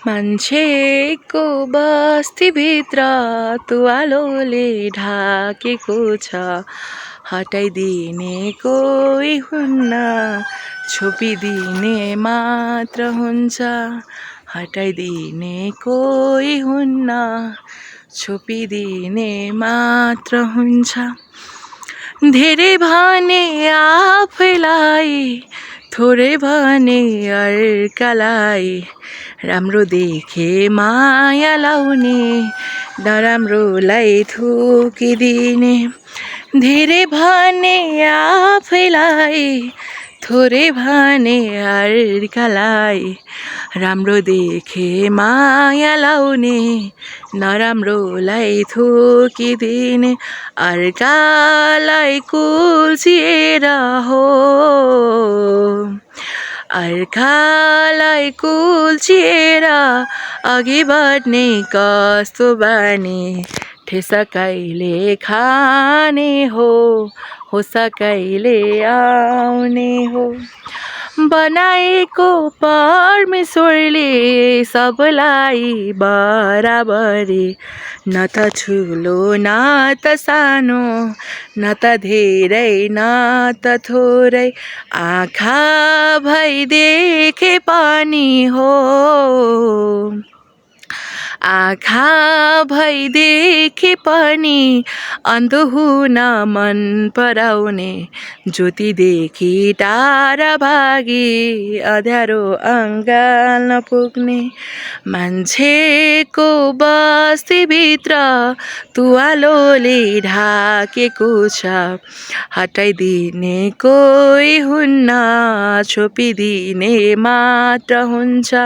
मान्छेको बस्तीभित्र तुवालोले ढाकेको छ, हटाइदिने कोही हुन्न, छोपिदिने मात्र हुन्छ। हटाइदिने कोही हुन्न, छोपिदिने मात्र हुन्छ। धेरै भने आफैलाई, थोरै भने अर्कालाई, राम्रो देखे माया लाउने, नराम्रोलाई थुकिदिने। धेरै भने आफैलाई, थोरै भने अर्कालाई, राम्रो देखे माया लाउने, नराम्रोलाई थुकिदिने। अर्कालाई कुल्चिएर हो, अर्कालाई कुल्चिएर अघि बढ्ने कस्तो बानी, ठेस कहिले खाने हो, होस कहिले आउने हो। बनाएको परमेश्वरले सबलाई बराबरी, न त ठुलो न त सानो, न त धेरै न त थोरै। आँखा भई देखे पनि हो, आँखा भई देखे पनि अन्धो हुन मन पराउने, ज्योतिदेखि टाढा भागी अँध्यारो अँगाल नपुग्ने। मान्छेको बस्तीभित्र तुवालोले ढाकेको छ, हटाइदिने कोही हुन्न, छोपिदिने मात्र हुन्छ।